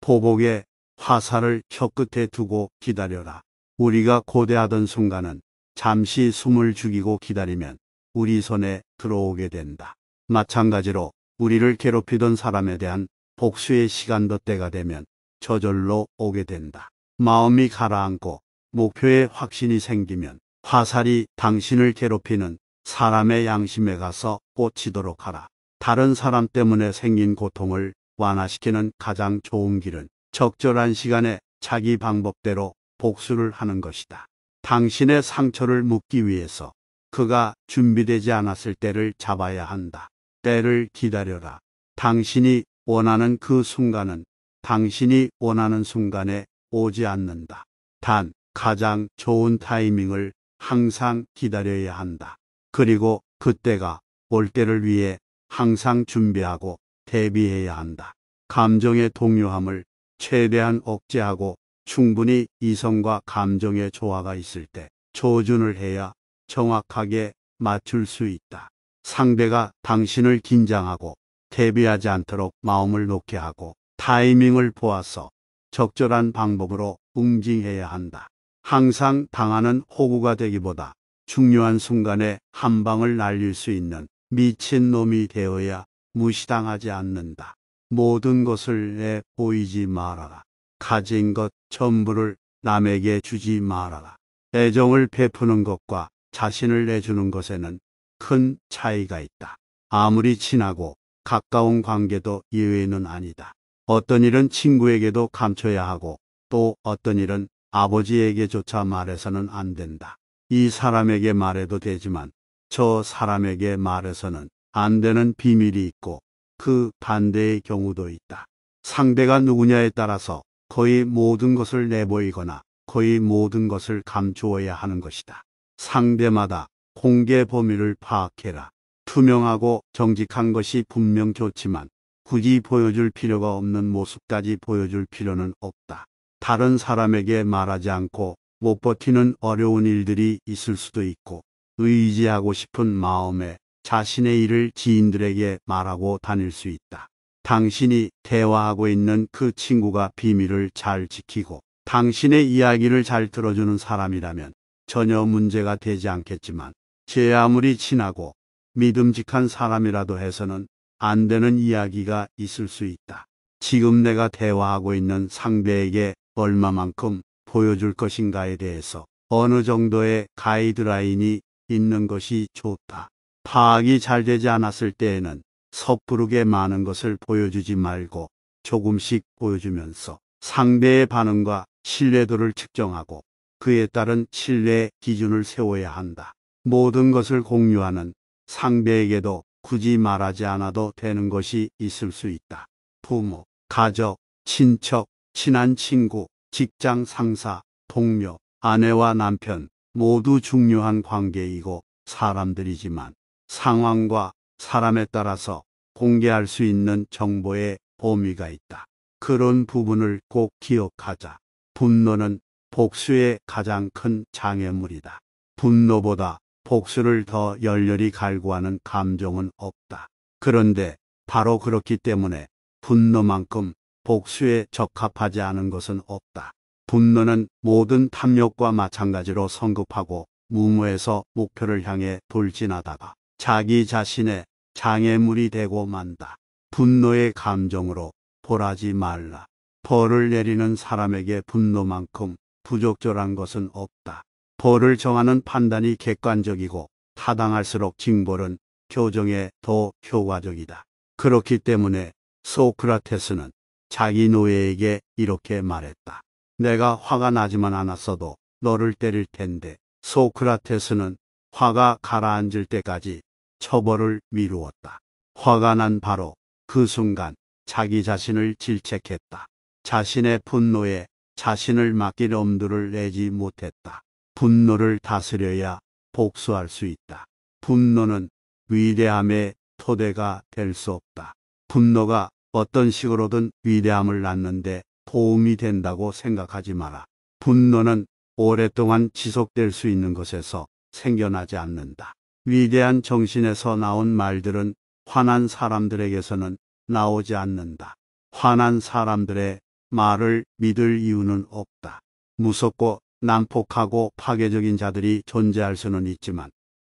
보복의 화살을 혀끝에 두고 기다려라. 우리가 고대하던 순간은 잠시 숨을 죽이고 기다리면 우리 손에 들어오게 된다. 마찬가지로 우리를 괴롭히던 사람에 대한 복수의 시간도 때가 되면 저절로 오게 된다. 마음이 가라앉고 목표에 확신이 생기면 화살이 당신을 괴롭히는 사람의 양심에 가서 꽂히도록 하라. 다른 사람 때문에 생긴 고통을 완화시키는 가장 좋은 길은 적절한 시간에 자기 방법대로 복수를 하는 것이다. 당신의 상처를 묻기 위해서 그가 준비되지 않았을 때를 잡아야 한다. 때를 기다려라. 당신이 원하는 그 순간은 당신이 원하는 순간에 오지 않는다. 단, 가장 좋은 타이밍을 항상 기다려야 한다. 그리고 그때가 올 때를 위해 항상 준비하고 대비해야 한다. 감정의 동요함을 최대한 억제하고 충분히 이성과 감정의 조화가 있을 때 조준을 해야 정확하게 맞출 수 있다. 상대가 당신을 긴장하고 대비하지 않도록 마음을 놓게 하고 타이밍을 보아서 적절한 방법으로 응징해야 한다. 항상 당하는 호구가 되기보다 중요한 순간에 한 방을 날릴 수 있는 미친놈이 되어야 무시당하지 않는다. 모든 것을 내 보이지 말아라. 가진 것 전부를 남에게 주지 말아라. 애정을 베푸는 것과 자신을 내주는 것에는 큰 차이가 있다. 아무리 친하고 가까운 관계도 예외는 아니다. 어떤 일은 친구에게도 감춰야 하고 또 어떤 일은 아버지에게조차 말해서는 안 된다. 이 사람에게 말해도 되지만 저 사람에게 말해서는 안 되는 비밀이 있고 그 반대의 경우도 있다. 상대가 누구냐에 따라서 거의 모든 것을 내보이거나 거의 모든 것을 감추어야 하는 것이다. 상대마다 공개 범위를 파악해라. 투명하고 정직한 것이 분명 좋지만 굳이 보여줄 필요가 없는 모습까지 보여줄 필요는 없다. 다른 사람에게 말하지 않고 못 버티는 어려운 일들이 있을 수도 있고 의지하고 싶은 마음에 자신의 일을 지인들에게 말하고 다닐 수 있다. 당신이 대화하고 있는 그 친구가 비밀을 잘 지키고 당신의 이야기를 잘 들어주는 사람이라면 전혀 문제가 되지 않겠지만 제 아무리 친하고 믿음직한 사람이라도 해서는 안 되는 이야기가 있을 수 있다. 지금 내가 대화하고 있는 상대에게 얼마만큼 보여줄 것인가에 대해서 어느 정도의 가이드라인이 있는 것이 좋다. 파악이 잘 되지 않았을 때에는 섣부르게 많은 것을 보여주지 말고 조금씩 보여주면서 상대의 반응과 신뢰도를 측정하고 그에 따른 신뢰 기준을 세워야 한다. 모든 것을 공유하는 상대에게도 굳이 말하지 않아도 되는 것이 있을 수 있다. 부모, 가족, 친척, 친한 친구, 직장 상사, 동료, 아내와 남편 모두 중요한 관계이고 사람들이지만 상황과 사람에 따라서 공개할 수 있는 정보의 범위가 있다. 그런 부분을 꼭 기억하자. 분노는 복수의 가장 큰 장애물이다. 분노보다 복수를 더 열렬히 갈구하는 감정은 없다. 그런데 바로 그렇기 때문에 분노만큼 복수에 적합하지 않은 것은 없다. 분노는 모든 탐욕과 마찬가지로 성급하고 무모해서 목표를 향해 돌진하다가 자기 자신의 장애물이 되고 만다. 분노의 감정으로 벌하지 말라. 벌을 내리는 사람에게 분노만큼 부적절한 것은 없다. 벌을 정하는 판단이 객관적이고 타당할수록 징벌은 교정에 더 효과적이다. 그렇기 때문에 소크라테스는 자기 노예에게 이렇게 말했다. 내가 화가 나지만 않았어도 너를 때릴 텐데. 소크라테스는 화가 가라앉을 때까지 처벌을 미루었다. 화가 난 바로 그 순간 자기 자신을 질책했다. 자신의 분노에 자신을 맡길 엄두를 내지 못했다. 분노를 다스려야 복수할 수 있다. 분노는 위대함의 토대가 될 수 없다. 분노가 어떤 식으로든 위대함을 낳는데 도움이 된다고 생각하지 마라. 분노는 오랫동안 지속될 수 있는 것에서 생겨나지 않는다. 위대한 정신에서 나온 말들은 화난 사람들에게서는 나오지 않는다. 화난 사람들의 말을 믿을 이유는 없다. 무섭고 난폭하고 파괴적인 자들이 존재할 수는 있지만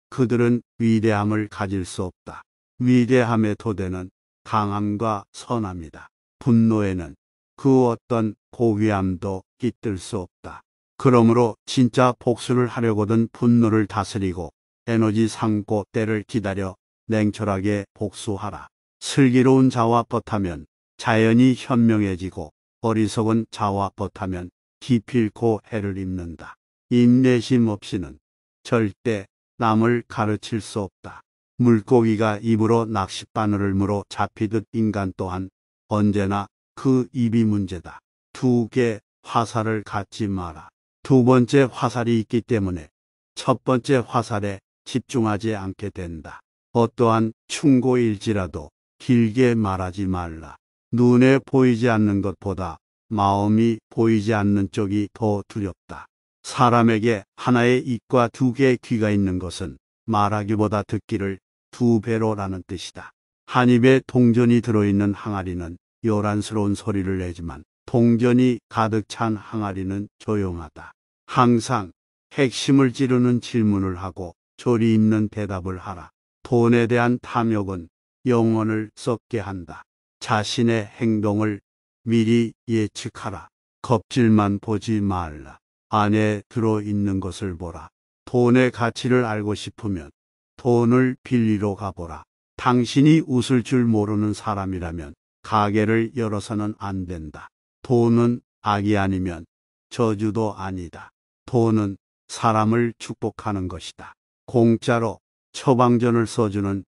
그들은 위대함을 가질 수 없다. 위대함의 토대는 강함과 선함이다. 분노에는 그 어떤 고귀함도 깃들 수 없다. 그러므로 진짜 복수를 하려거든 분노를 다스리고 에너지 삼고 때를 기다려 냉철하게 복수하라. 슬기로운 자와 벗하면 자연이 현명해지고 어리석은 자와 벗하면 기필코 해를 입는다. 인내심 없이는 절대 남을 가르칠 수 없다. 물고기가 입으로 낚싯바늘을 물어 잡히듯 인간 또한 언제나 그 입이 문제다. 두 개 화살을 갖지 마라. 두 번째 화살이 있기 때문에 첫 번째 화살에 집중하지 않게 된다. 어떠한 충고일지라도 길게 말하지 말라. 눈에 보이지 않는 것보다 마음이 보이지 않는 쪽이 더 두렵다. 사람에게 하나의 입과 두 개의 귀가 있는 것은 말하기보다 듣기를 두 배로라는 뜻이다. 한 입에 동전이 들어있는 항아리는 요란스러운 소리를 내지만 동전이 가득 찬 항아리는 조용하다. 항상 핵심을 찌르는 질문을 하고 조리 있는 대답을 하라. 돈에 대한 탐욕은 영혼을 썩게 한다. 자신의 행동을 미리 예측하라. 껍질만 보지 말라. 안에 들어있는 것을 보라. 돈의 가치를 알고 싶으면 돈을 빌리러 가보라. 당신이 웃을 줄 모르는 사람이라면 가게를 열어서는 안 된다. 돈은 악이 아니면 저주도 아니다. 돈은 사람을 축복하는 것이다. 공짜로 처방전을 써주는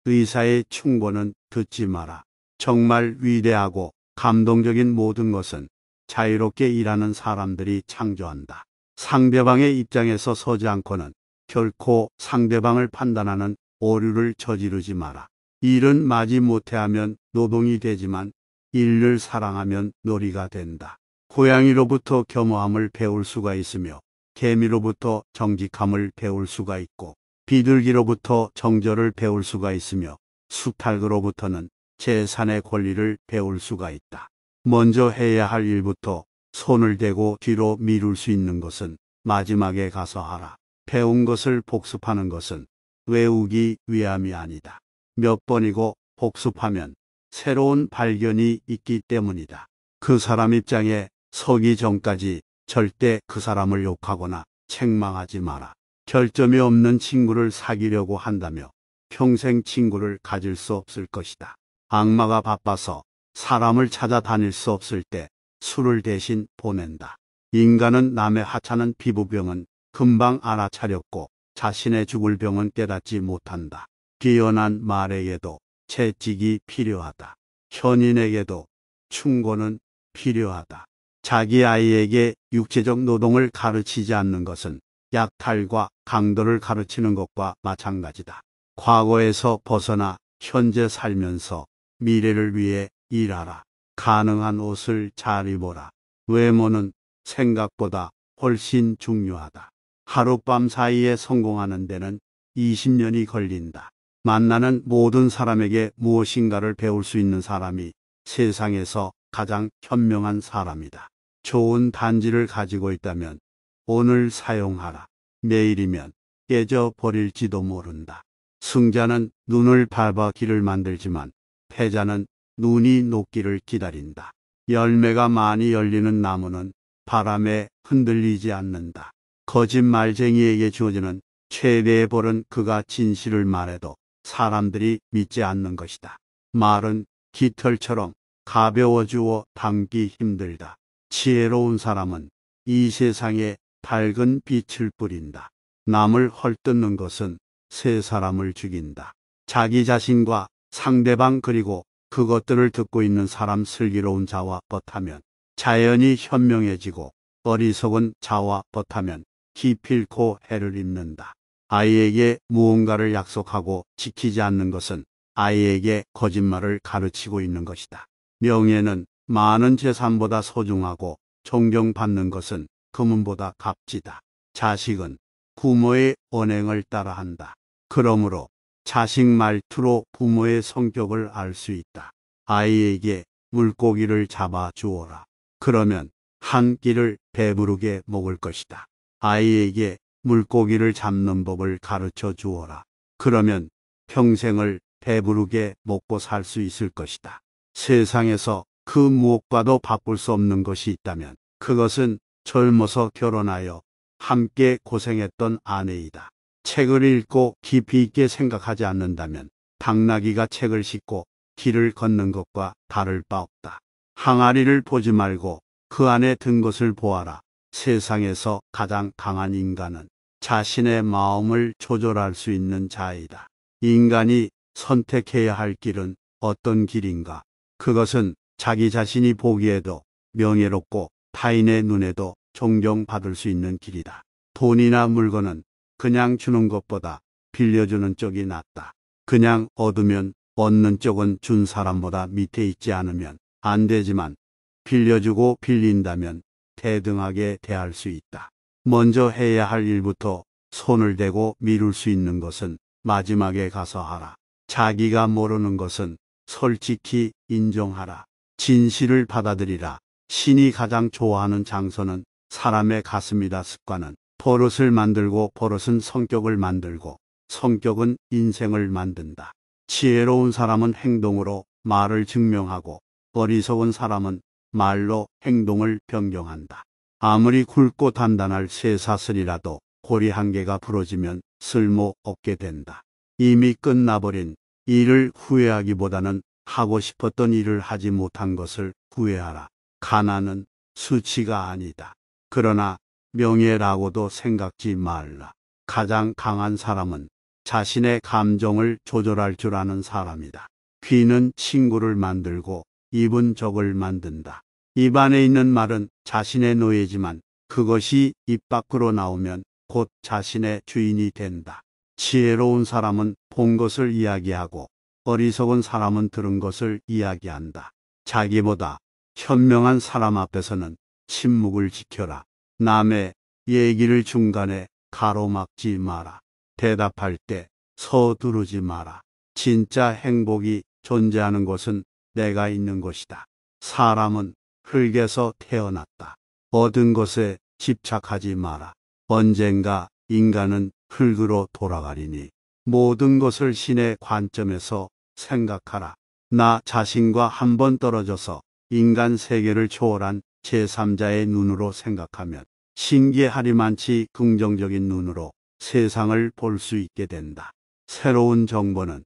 의사의 충고는 듣지 마라. 정말 위대하고 감동적인 모든 것은 자유롭게 일하는 사람들이 창조한다. 상대방의 입장에서 서지 않고는 결코 상대방을 판단하는 오류를 저지르지 마라. 일은 마지못해 하면 노동이 되지만 일을 사랑하면 놀이가 된다. 고양이로부터 겸허함을 배울 수가 있으며 개미로부터 정직함을 배울 수가 있고 비둘기로부터 정절을 배울 수가 있으며 수탉으로부터는 재산의 권리를 배울 수가 있다. 먼저 해야 할 일부터 손을 대고 뒤로 미룰 수 있는 것은 마지막에 가서 하라. 배운 것을 복습하는 것은 외우기 위함이 아니다. 몇 번이고 복습하면 새로운 발견이 있기 때문이다. 그 사람 입장에 서기 전까지 절대 그 사람을 욕하거나 책망하지 마라. 결점이 없는 친구를 사귀려고 한다며 평생 친구를 가질 수 없을 것이다. 악마가 바빠서 사람을 찾아다닐 수 없을 때 술을 대신 보낸다. 인간은 남의 하찮은 피부병은 금방 알아차렸고 자신의 죽을 병은 깨닫지 못한다. 뛰어난 말에게도 채찍이 필요하다. 현인에게도 충고는 필요하다. 자기 아이에게 육체적 노동을 가르치지 않는 것은 약탈과 강도를 가르치는 것과 마찬가지다. 과거에서 벗어나 현재 살면서 미래를 위해 일하라. 가능한 옷을 잘 입어라. 외모는 생각보다 훨씬 중요하다. 하룻밤 사이에 성공하는 데는 20년이 걸린다. 만나는 모든 사람에게 무엇인가를 배울 수 있는 사람이 세상에서 가장 현명한 사람이다. 좋은 단지를 가지고 있다면 오늘 사용하라. 내일이면 깨져버릴지도 모른다. 승자는 눈을 밟아 길을 만들지만 패자는 눈이 녹기를 기다린다. 열매가 많이 열리는 나무는 바람에 흔들리지 않는다. 거짓말쟁이에게 주어지는 최대의 벌은 그가 진실을 말해도 사람들이 믿지 않는 것이다. 말은 깃털처럼 가벼워 주어 담기 힘들다. 지혜로운 사람은 이 세상에 밝은 빛을 뿌린다. 남을 헐뜯는 것은 세 사람을 죽인다. 자기 자신과 상대방 그리고 그것들을 듣고 있는 사람 슬기로운 자와 벗하면 자연이 현명해지고 어리석은 자와 벗하면 기필코 해를 입는다. 아이에게 무언가를 약속하고 지키지 않는 것은 아이에게 거짓말을 가르치고 있는 것이다. 명예는 많은 재산보다 소중하고 존경받는 것은 금은보다 값지다. 자식은 부모의 언행을 따라한다. 그러므로 자식 말투로 부모의 성격을 알 수 있다. 아이에게 물고기를 잡아 주어라. 그러면 한 끼를 배부르게 먹을 것이다. 아이에게 물고기를 잡는 법을 가르쳐 주어라. 그러면 평생을 배부르게 먹고 살 수 있을 것이다. 세상에서 그 무엇과도 바꿀 수 없는 것이 있다면 그것은 젊어서 결혼하여 함께 고생했던 아내이다. 책을 읽고 깊이 있게 생각하지 않는다면 당나귀가 책을 싣고 길을 걷는 것과 다를 바 없다. 항아리를 보지 말고 그 안에 든 것을 보아라. 세상에서 가장 강한 인간은 자신의 마음을 조절할 수 있는 자이다. 인간이 선택해야 할 길은 어떤 길인가? 그것은 자기 자신이 보기에도 명예롭고 타인의 눈에도 존경받을 수 있는 길이다. 돈이나 물건은 그냥 주는 것보다 빌려주는 쪽이 낫다. 그냥 얻으면 얻는 쪽은 준 사람보다 밑에 있지 않으면 안 되지만 빌려주고 빌린다면 대등하게 대할 수 있다. 먼저 해야 할 일부터 손을 대고 미룰 수 있는 것은 마지막에 가서 하라. 자기가 모르는 것은 솔직히 인정하라. 진실을 받아들이라. 신이 가장 좋아하는 장소는 사람의 가슴이다. 습관은 버릇을 만들고 버릇은 성격을 만들고 성격은 인생을 만든다. 지혜로운 사람은 행동으로 말을 증명하고 어리석은 사람은 말로 행동을 변경한다. 아무리 굵고 단단할 쇠사슬이라도 고리 한 개가 부러지면 쓸모없게 된다. 이미 끝나버린 일을 후회하기보다는 하고 싶었던 일을 하지 못한 것을 후회하라. 가난은 수치가 아니다. 그러나 명예라고도 생각지 말라. 가장 강한 사람은 자신의 감정을 조절할 줄 아는 사람이다. 귀는 친구를 만들고 입은 적을 만든다. 입 안에 있는 말은 자신의 노예지만 그것이 입 밖으로 나오면 곧 자신의 주인이 된다. 지혜로운 사람은 본 것을 이야기하고 어리석은 사람은 들은 것을 이야기한다. 자기보다 현명한 사람 앞에서는 침묵을 지켜라. 남의 얘기를 중간에 가로막지 마라. 대답할 때 서두르지 마라. 진짜 행복이 존재하는 곳은 내가 있는 곳이다. 사람은 흙에서 태어났다. 얻은 것에 집착하지 마라. 언젠가 인간은 흙으로 돌아가리니 모든 것을 신의 관점에서 생각하라. 나 자신과 한 번 떨어져서 인간 세계를 초월한 제3자의 눈으로 생각하면 신기하리만치 긍정적인 눈으로 세상을 볼 수 있게 된다. 새로운 정보는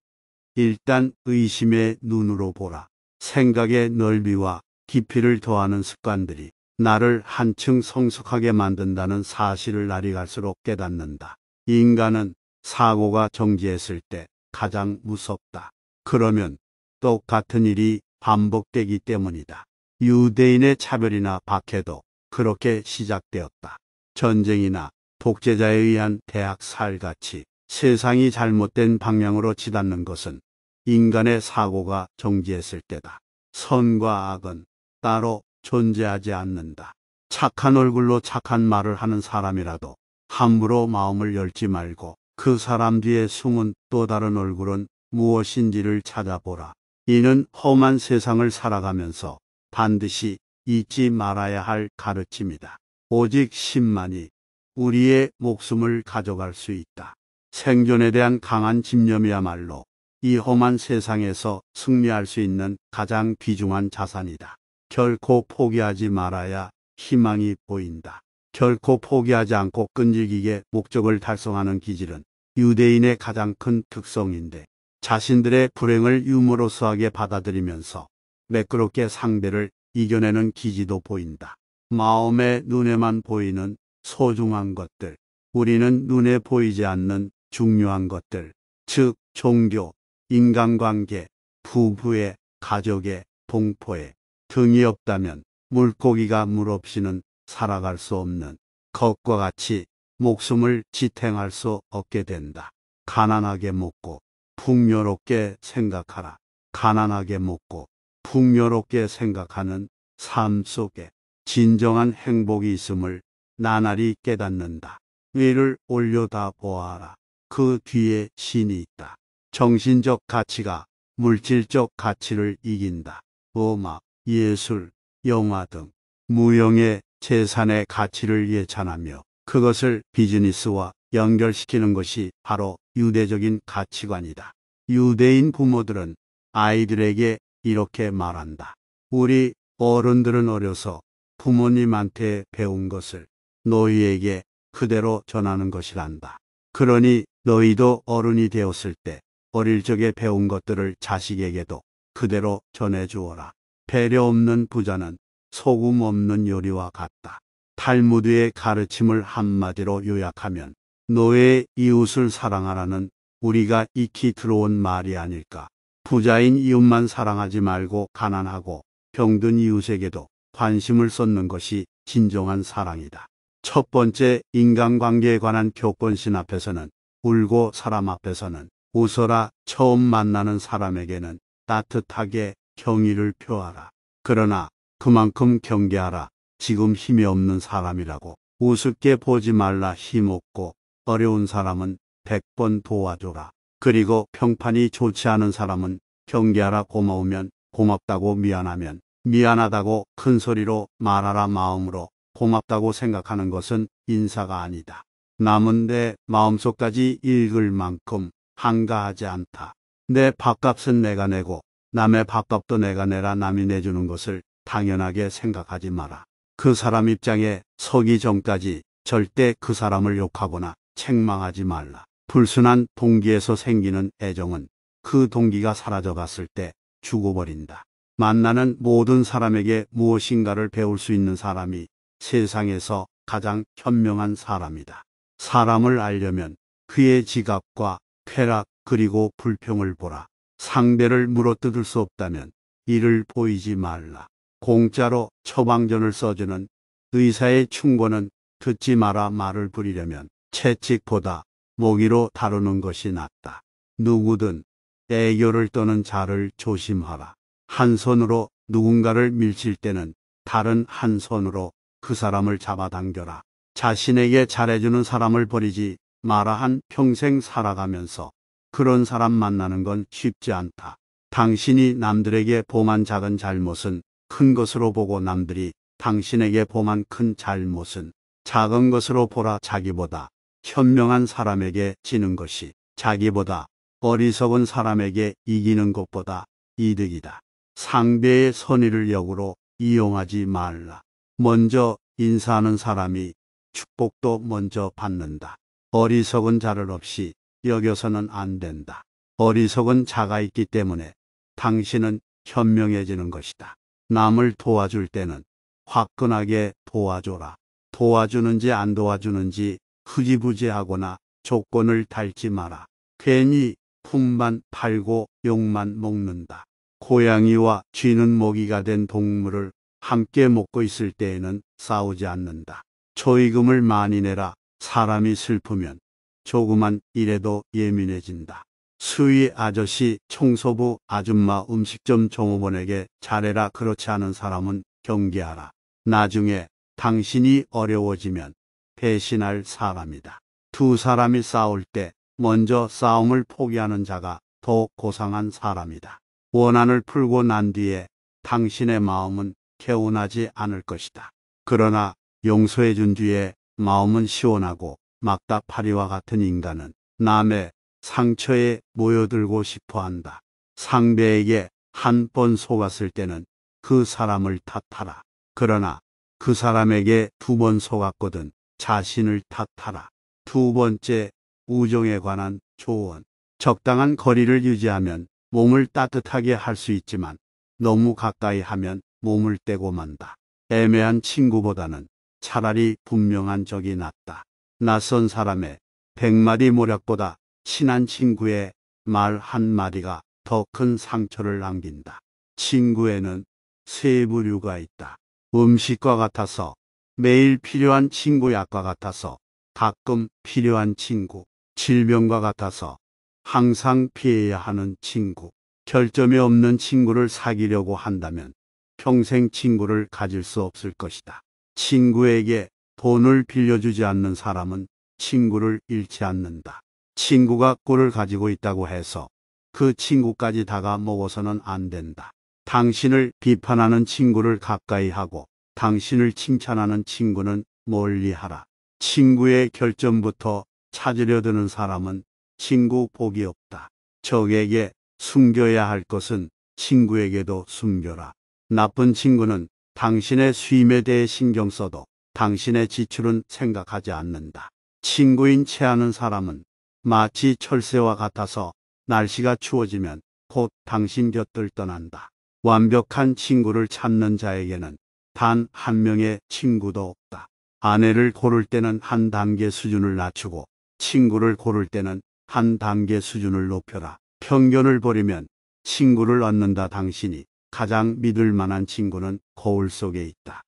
일단 의심의 눈으로 보라. 생각의 넓이와 깊이를 더하는 습관들이 나를 한층 성숙하게 만든다는 사실을 날이 갈수록 깨닫는다. 인간은 사고가 정지했을 때 가장 무섭다. 그러면 똑같은 일이 반복되기 때문이다. 유대인의 차별이나 박해도 그렇게 시작되었다. 전쟁이나 독재자에 의한 대학살같이 세상이 잘못된 방향으로 치닫는 것은 인간의 사고가 정지했을 때다. 선과 악은 따로 존재하지 않는다. 착한 얼굴로 착한 말을 하는 사람이라도 함부로 마음을 열지 말고 그 사람 뒤에 숨은 또 다른 얼굴은 무엇인지를 찾아보라. 이는 험한 세상을 살아가면서 반드시 잊지 말아야 할 가르침이다. 오직 신만이 우리의 목숨을 가져갈 수 있다. 생존에 대한 강한 집념이야말로 이 험한 세상에서 승리할 수 있는 가장 귀중한 자산이다. 결코 포기하지 말아야 희망이 보인다. 결코 포기하지 않고 끈질기게 목적을 달성하는 기질은 유대인의 가장 큰 특성인데 자신들의 불행을 유머러스하게 받아들이면서 매끄럽게 상대를 이겨내는 기지도 보인다. 마음의 눈에만 보이는 소중한 것들, 우리는 눈에 보이지 않는 중요한 것들, 즉 종교, 인간관계, 부부의, 가족의, 동포의 등이 없다면 물고기가 물 없이는 살아갈 수 없는 것과 같이 목숨을 지탱할 수 없게 된다. 가난하게 먹고 풍요롭게 생각하라. 가난하게 먹고 풍요롭게 생각하는 삶 속에 진정한 행복이 있음을 나날이 깨닫는다. 위를 올려다 보아라. 그 뒤에 신이 있다. 정신적 가치가 물질적 가치를 이긴다. 음악, 예술, 영화 등 무형의 재산의 가치를 예찬하며 그것을 비즈니스와 연결시키는 것이 바로 유대적인 가치관이다. 유대인 부모들은 아이들에게 이렇게 말한다. 우리 어른들은 어려서 부모님한테 배운 것을 너희에게 그대로 전하는 것이란다. 그러니 너희도 어른이 되었을 때 어릴 적에 배운 것들을 자식에게도 그대로 전해주어라. 배려 없는 부자는 소금 없는 요리와 같다. 탈무드의 가르침을 한마디로 요약하면 너의 이웃을 사랑하라는 우리가 익히 들어온 말이 아닐까. 부자인 이웃만 사랑하지 말고 가난하고 병든 이웃에게도 관심을 쏟는 것이 진정한 사랑이다. 첫 번째, 인간관계에 관한 교권신 앞에서는 울고 사람 앞에서는 웃어라. 처음 만나는 사람에게는 따뜻하게 경의를 표하라. 그러나 그만큼 경계하라. 지금 힘이 없는 사람이라고 우습게 보지 말라. 힘없고 어려운 사람은 100번 도와줘라. 그리고 평판이 좋지 않은 사람은 경계하라. 고마우면 고맙다고, 미안하면 미안하다고 큰 소리로 말하라. 마음으로 고맙다고 생각하는 것은 인사가 아니다. 남은 내 마음속까지 읽을 만큼 한가하지 않다. 내 밥값은 내가 내고 남의 밥값도 내가 내라. 남이 내주는 것을 당연하게 생각하지 마라. 그 사람 입장에 서기 전까지 절대 그 사람을 욕하거나 책망하지 말라. 불순한 동기에서 생기는 애정은 그 동기가 사라져갔을 때 죽어버린다. 만나는 모든 사람에게 무엇인가를 배울 수 있는 사람이 세상에서 가장 현명한 사람이다. 사람을 알려면 그의 지갑과 쾌락 그리고 불평을 보라. 상대를 물어뜯을 수 없다면 이를 보이지 말라. 공짜로 처방전을 써주는 의사의 충고는 듣지 마라. 말을 부리려면 채찍보다 모기로 다루는 것이 낫다. 누구든 애교를 떠는 자를 조심하라. 한 손으로 누군가를 밀칠 때는 다른 한 손으로 그 사람을 잡아당겨라. 자신에게 잘해주는 사람을 버리지 마라. 한 평생 살아가면서 그런 사람 만나는 건 쉽지 않다. 당신이 남들에게 범한 작은 잘못은 큰 것으로 보고 남들이 당신에게 범한 큰 잘못은 작은 것으로 보라. 자기보다 현명한 사람에게 지는 것이 자기보다 어리석은 사람에게 이기는 것보다 이득이다. 상대의 선의를 역으로 이용하지 말라. 먼저 인사하는 사람이 축복도 먼저 받는다. 어리석은 자를 없이 여겨서는 안 된다. 어리석은 자가 있기 때문에 당신은 현명해지는 것이다. 남을 도와줄 때는 화끈하게 도와줘라. 도와주는지 안 도와주는지 흐지부지하거나 조건을 달지 마라. 괜히 품만 팔고 욕만 먹는다. 고양이와 쥐는 먹이가 된 동물을 함께 먹고 있을 때에는 싸우지 않는다. 초이금을 많이 내라. 사람이 슬프면 조그만 일에도 예민해진다. 수위 아저씨, 청소부 아줌마, 음식점 종업원에게 잘해라. 그렇지 않은 사람은 경계하라. 나중에 당신이 어려워지면 배신할 사람이다. 두 사람이 싸울 때 먼저 싸움을 포기하는 자가 더 고상한 사람이다. 원한을 풀고 난 뒤에 당신의 마음은 개운하지 않을 것이다. 그러나 용서해 준 뒤에 마음은 시원하고 막다파리와 같은 인간은 남의 상처에 모여들고 싶어 한다. 상대에게 한 번 속았을 때는 그 사람을 탓하라. 그러나 그 사람에게 2번 속았거든 자신을 탓하라. 두 번째, 우정에 관한 조언. 적당한 거리를 유지하면 몸을 따뜻하게 할 수 있지만 너무 가까이 하면 몸을 떼고 만다. 애매한 친구보다는 차라리 분명한 적이 낫다. 낯선 사람의 100마디 모략보다 친한 친구의 말 한마디가 더 큰 상처를 남긴다. 친구에는 세 부류가 있다. 음식과 같아서, 매일 필요한 친구, 약과 같아서, 가끔 필요한 친구, 질병과 같아서 항상 피해야 하는 친구. 결점이 없는 친구를 사귀려고 한다면 평생 친구를 가질 수 없을 것이다. 친구에게 돈을 빌려주지 않는 사람은 친구를 잃지 않는다. 친구가 꿀을 가지고 있다고 해서 그 친구까지 다가 먹어서는 안 된다. 당신을 비판하는 친구를 가까이 하고 당신을 칭찬하는 친구는 멀리하라. 친구의 결점부터 찾으려 드는 사람은 친구 복이 없다. 적에게 숨겨야 할 것은 친구에게도 숨겨라. 나쁜 친구는 당신의 수임에 대해 신경 써도 당신의 지출은 생각하지 않는다. 친구인 체하는 사람은 마치 철새와 같아서 날씨가 추워지면 곧 당신 곁을 떠난다. 완벽한 친구를 찾는 자에게는 단 한 명의 친구도 없다. 아내를 고를 때는 한 단계 수준을 낮추고 친구를 고를 때는 한 단계 수준을 높여라. 편견을 버리면 친구를 얻는다. 당신이 가장 믿을 만한 친구는 거울 속에 있다.